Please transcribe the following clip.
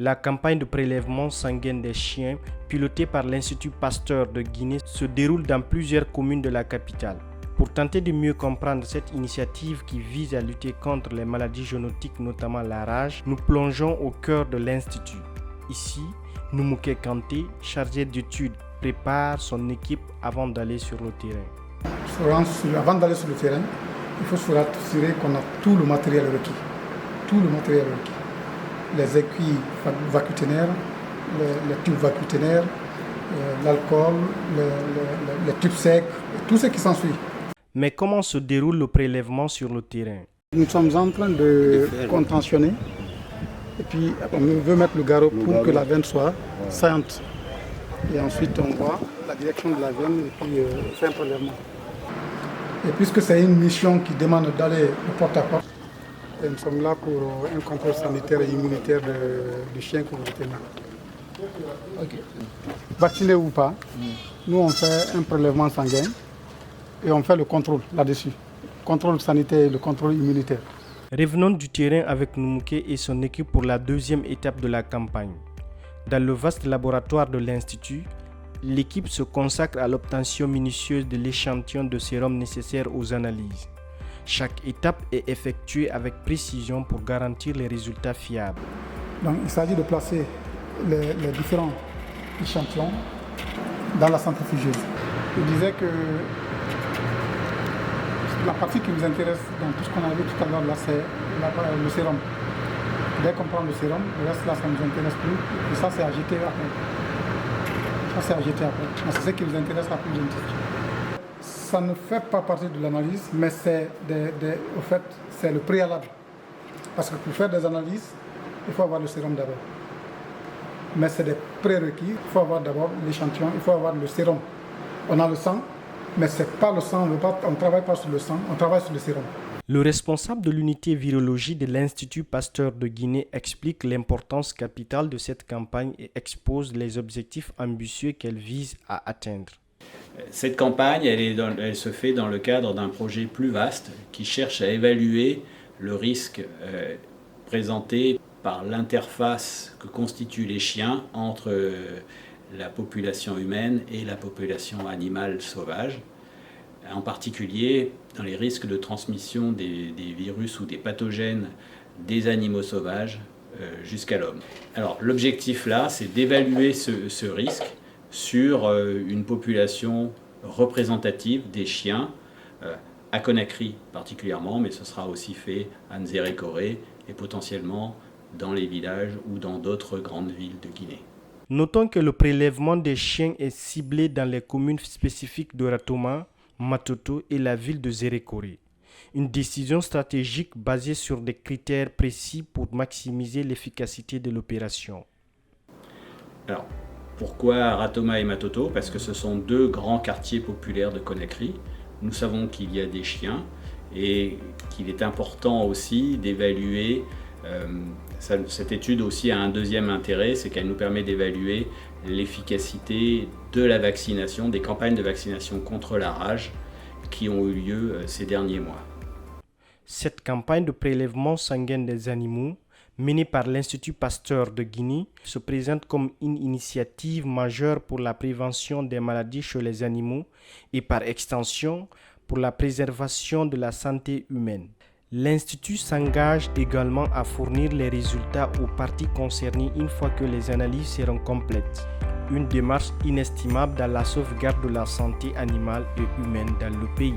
La campagne de prélèvement sanguin des chiens, pilotée par l'Institut Pasteur de Guinée, se déroule dans plusieurs communes de la capitale. Pour tenter de mieux comprendre cette initiative qui vise à lutter contre les maladies zoonotiques, notamment la rage, nous plongeons au cœur de l'Institut. Ici, Noumouké Kanté, chargé d'études, prépare son équipe avant d'aller sur le terrain. Avant d'aller sur le terrain, il faut se rassurer qu'on a tout le matériel requis. Tout le matériel requis. Les aiguilles vacuoténaires, les tubes vacuoténaires, l'alcool, les tubes secs, tout ce qui s'ensuit. Mais comment se déroule le prélèvement sur le terrain? Nous sommes en train de contentionner et puis on veut mettre le garrot pour que la veine soit saillante. Et ensuite on voit la direction de la veine et puis faire un prélèvement. Et puisque c'est une mission qui demande d'aller de porte à porte, et nous sommes là pour un contrôle sanitaire et immunitaire du chien que vous retenez. Okay. Vacciné ou pas, nous on fait un prélèvement sanguin et on fait le contrôle là-dessus. Contrôle sanitaire et le contrôle immunitaire. Revenons du terrain avec Noumouké et son équipe pour la deuxième étape de la campagne. Dans le vaste laboratoire de l'Institut, l'équipe se consacre à l'obtention minutieuse de l'échantillon de sérum nécessaire aux analyses. Chaque étape est effectuée avec précision pour garantir les résultats fiables. Donc, il s'agit de placer les différents échantillons dans la centrifugeuse. Je disais que la partie qui nous intéresse dans tout ce qu'on a vu tout à l'heure, là, c'est le sérum. Dès qu'on prend le sérum, le reste là, ça ne nous intéresse plus. Et ça, c'est à jeter après. Ça, c'est à jeter après. C'est ce qui nous intéresse la plus scientifique. Ça ne fait pas partie de l'analyse, mais au fait, c'est le préalable. Parce que pour faire des analyses, il faut avoir le sérum d'abord. Mais c'est des prérequis. Il faut avoir d'abord l'échantillon, il faut avoir le sérum. On a le sang, mais ce n'est pas le sang, on ne travaille pas sur le sang, on travaille sur le sérum. Le responsable de l'unité virologie de l'Institut Pasteur de Guinée explique l'importance capitale de cette campagne et expose les objectifs ambitieux qu'elle vise à atteindre. Cette campagne, elle se fait dans le cadre d'un projet plus vaste qui cherche à évaluer le risque présenté par l'interface que constituent les chiens entre la population humaine et la population animale sauvage, en particulier dans les risques de transmission des virus ou des pathogènes des animaux sauvages jusqu'à l'homme. Alors l'objectif là, c'est d'évaluer ce risque sur une population représentative des chiens, à Conakry particulièrement, mais ce sera aussi fait à Nzérékoré et potentiellement dans les villages ou dans d'autres grandes villes de Guinée. Notons que le prélèvement des chiens est ciblé dans les communes spécifiques de Ratoma, Matoto et la ville de Nzérékoré. Une décision stratégique basée sur des critères précis pour maximiser l'efficacité de l'opération. Alors, pourquoi Ratoma et Matoto? Parce que ce sont deux grands quartiers populaires de Conakry. Nous savons qu'il y a des chiens et qu'il est important aussi d'évaluer. Cette étude aussi a un deuxième intérêt, c'est qu'elle nous permet d'évaluer l'efficacité de la vaccination, des campagnes de vaccination contre la rage qui ont eu lieu ces derniers mois. Cette campagne de prélèvement sanguin des animaux menée par l'Institut Pasteur de Guinée se présente comme une initiative majeure pour la prévention des maladies chez les animaux et par extension pour la préservation de la santé humaine. L'Institut s'engage également à fournir les résultats aux parties concernées une fois que les analyses seront complètes. Une démarche inestimable dans la sauvegarde de la santé animale et humaine dans le pays.